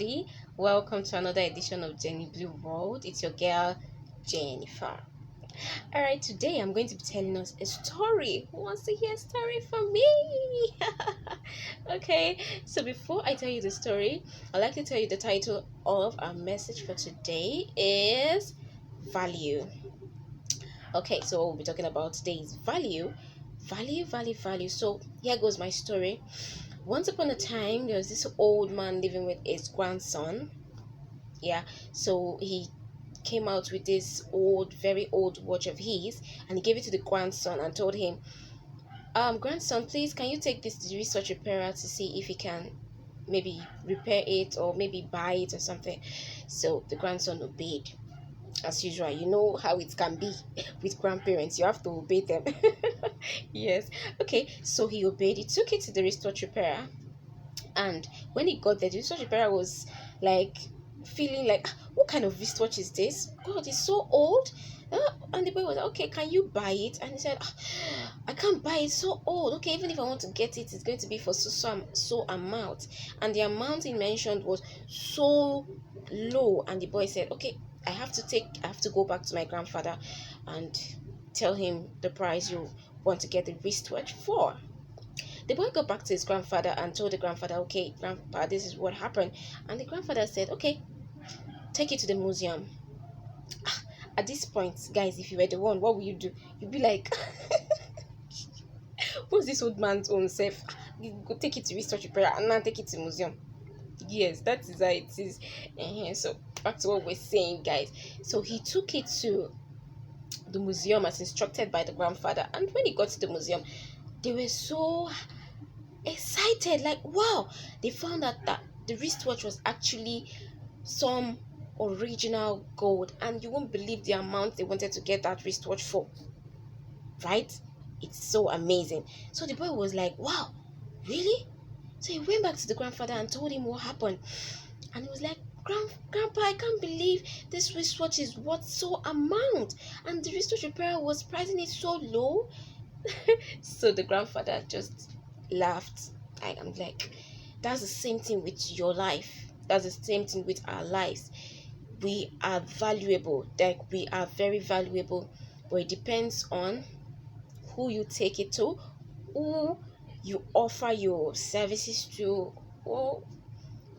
everybody. Welcome to another edition of Jenny Blue World. It's your girl, Jennifer. All right, today I'm going to be telling us a story. Who wants to hear a story from me? Okay, so before I tell you the story, I'd like to tell you the title of our message for today is value. Okay, so we'll be talking about today's value. Value. So here goes my story. Once upon a time, there was this old man living with his grandson. Yeah, so he came out with this very old watch of his, and he gave it to the grandson and told him, grandson, please, can you take this to the research repairer to see if he can maybe repair it or maybe buy it or something. So the grandson obeyed. As usual, you know how it can be with grandparents, you have to obey them. Yes. Okay, so he obeyed. He took it to the research repairer, and when he got there, the research repairer was like feeling like, what kind of wristwatch is this? God, it's so old. And the boy was like, okay, can you buy it? And he said, I can't buy it, so old. Okay, even if I want to get it, it's going to be for so amount. And the amount he mentioned was so low. And the boy said, okay, I have to go back to my grandfather and tell him the price you want to get the wristwatch for. The boy got back to his grandfather and told the grandfather, okay, grandpa, this is what happened. And the grandfather said, okay, take it to the museum. At this point, guys, if you were the one, what would you do? You'd be like, what's this old man's own self? You go take it to research repair and now take it to museum. Yes, that is how it is. So back to what we're saying, guys. So he took it to the museum as instructed by the grandfather. And when he got to the museum, they were so excited, like, wow, they found out that the wristwatch was actually some original gold, and you won't believe the amount they wanted to get that wristwatch for, right? It's so amazing. So the boy was like, wow, really? So he went back to the grandfather and told him what happened, and he was like, Grandpa, I can't believe this wristwatch is worth so amount, and the wristwatch repairer was pricing it so low. So the grandfather just laughed. I'm like, that's the same thing with your life. That's the same thing with our lives. We are valuable. Like, we are very valuable, but it depends on who you take it to, who you offer your services to, or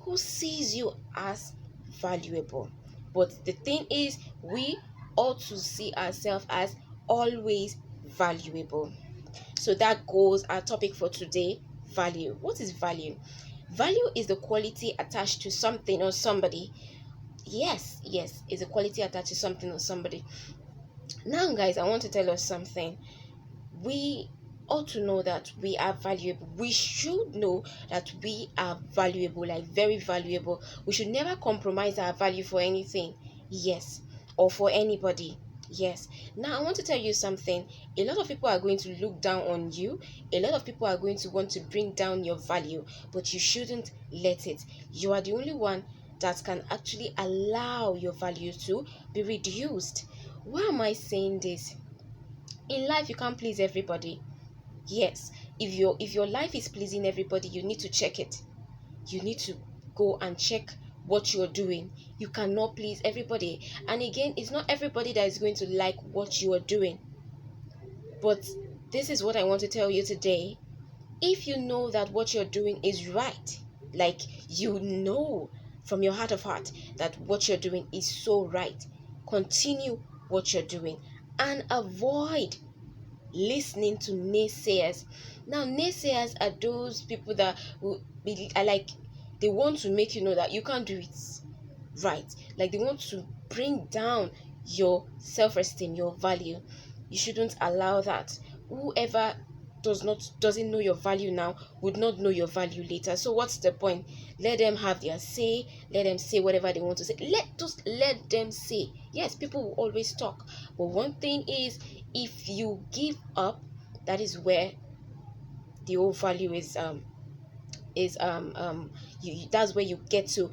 who sees you as valuable. But the thing is, we ought to see ourselves as always valuable. So that goes our topic for today, value. What is value? Value is the quality attached to something or somebody. Yes, it's a quality attached to something or somebody. Now, guys, I want to tell us something. We ought to know that we are valuable. We should know that we are valuable, like very valuable. We should never compromise our value for anything. Yes, or for anybody. Yes. Now, I want to tell you something. A lot of people are going to look down on you. A lot of people are going to want to bring down your value, but you shouldn't let it. You are the only one that can actually allow your value to be reduced. Why am I saying this? In life, you can't please everybody. Yes, if your life is pleasing everybody, you need to check it. You need to go and check what you're doing. You cannot please everybody. And again, it's not everybody that is going to like what you are doing. But this is what I want to tell you today. If you know that what you're doing is right, like you know from your heart of heart that what you're doing is so right, continue what you're doing and avoid listening to naysayers. Now, naysayers are those people that are like, they want to make you know that you can't do it right. Like, they want to bring down your self-esteem, your value. You shouldn't allow that. Whoever doesn't know your value now would not know your value later. So what's the point? Let them have their say. Let them say whatever they want to say. Let them say. Yes, people will always talk, but one thing is, if you give up, that is where the whole value that's where you get to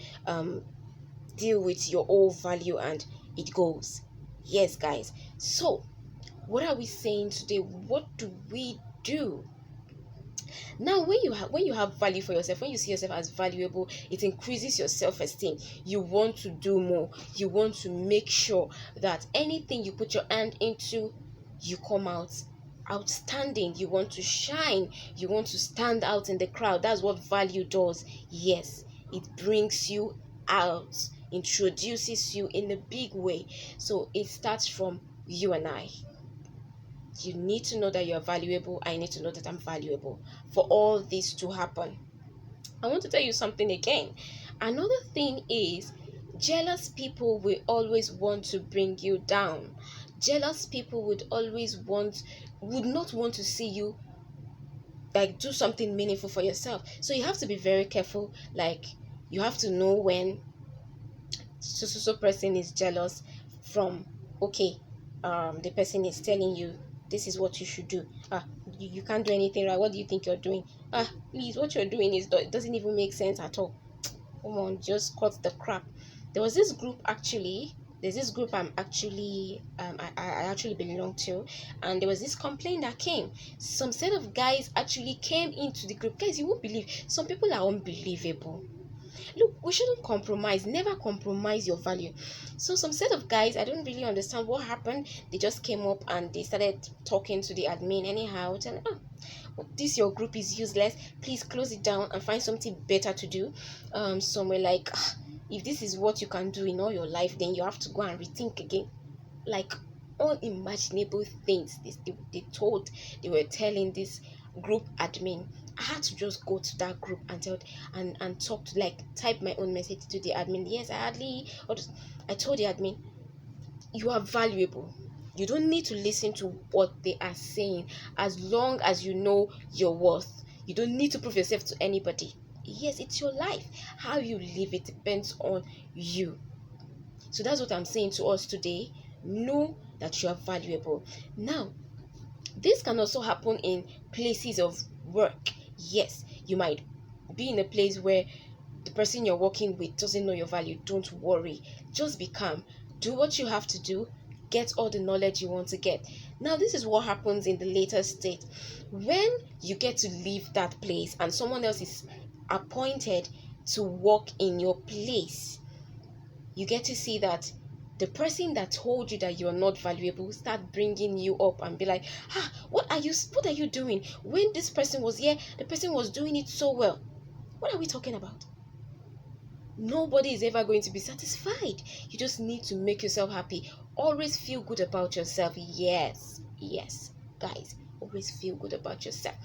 deal with your old value, and it goes. Yes, guys. So what are we saying today? What do we do? Now, when you have value for yourself, when you see yourself as valuable, it increases your self-esteem. You want to do more. You want to make sure that anything you put your hand into, you come out outstanding. You want to shine. You want to stand out in the crowd. That's what value does. Yes, it brings you out, introduces you in a big way. So it starts from you and I. You need to know that you're valuable. I need to know that I'm valuable for all this to happen. I want to tell you something again. Another thing is, jealous people will always want to bring you down. Jealous people would not want to see you like do something meaningful for yourself. So you have to be very careful. Like, you have to know when so person is jealous from, okay, the person is telling you this is what you should do. You can't do anything right. What do you think you're doing? Please, what you're doing it doesn't even make sense at all. Come on, just cut the crap. There's this group I'm actually I actually belong to, and there was this complaint that came. Some set of guys actually came into the group. Guys, you won't believe, some people are unbelievable. Look, we shouldn't compromise. Never compromise your value. So some set of guys, I don't really understand what happened. They just came up and they started talking to the admin anyhow, telling, this your group is useless, please close it down and find something better to do. Some were like, if this is what you can do in all your life, then you have to go and rethink again. Like, unimaginable things they were telling this group admin. I had to just go to that group and tell and talk to, like, type my own message to the admin. Yes, I told the admin, you are valuable. You don't need to listen to what they are saying, as long as you know your worth. You don't need to prove yourself to anybody. Yes, it's your life. How you live it depends on you. So that's what I'm saying to us today. Know that you are valuable. Now, this can also happen in places of work. Yes, you might be in a place where the person you're working with doesn't know your value. Don't worry. Just be calm. Do what you have to do. Get all the knowledge you want to get. Now, this is what happens in the later state. When you get to leave that place and someone else is appointed to work in your place, you get to see that the person that told you that you are not valuable start bringing you up and be like, what are you doing? When this person was here, the person was doing it so well. What are we talking about? Nobody is ever going to be satisfied. You just need to make yourself happy. Always feel good about yourself. Yes, guys, always feel good about yourself.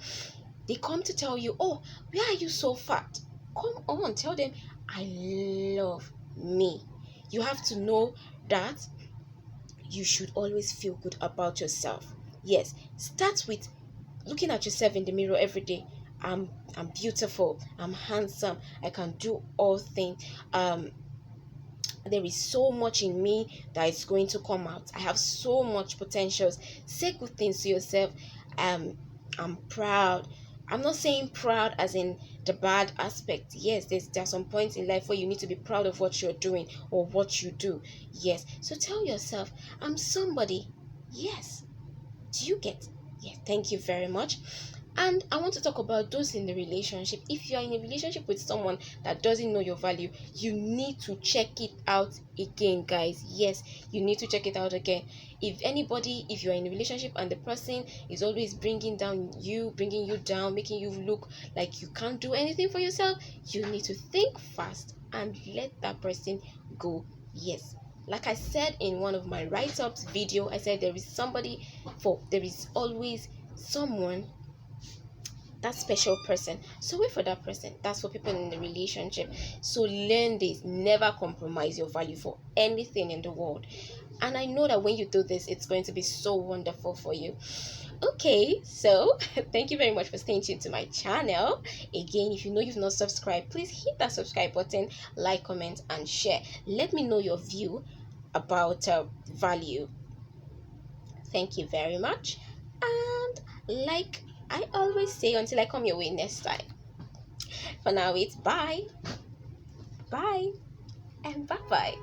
They come to tell you, why are you so fat? Come on, tell them, I love me. You have to know that you should always feel good about yourself. Yes, start with looking at yourself in the mirror every day. I'm beautiful, I'm handsome, I can do all things. There is so much in me that is going to come out. I have so much potentials. Say good things to yourself. I'm proud. I'm not saying proud as in the bad aspect. Yes, there are some points in life where you need to be proud of what you're doing or what you do. Yes, so tell yourself, I'm somebody. Yes, do you get? Yes, thank you very much. And I want to talk about those in the relationship. If you are in a relationship with someone that doesn't know your value, you need to check it out again, guys. Yes, you need to check it out again. If you're in a relationship and the person is always bringing you down, making you look like you can't do anything for yourself, you need to think fast and let that person go. Yes, like I said in one of my write-ups video, I said there is always someone, that special person. So wait for that person. That's for people in the relationship. So learn this. Never compromise your value for anything in the world. And I know that when you do this, it's going to be so wonderful for you. Okay, so thank you very much for staying tuned to my channel. Again, if you know you've not subscribed, please hit that subscribe button, like, comment, and share. Let me know your view about value. Thank you very much. And like I always say, until I come your way next time. For now, it's bye, and bye-bye.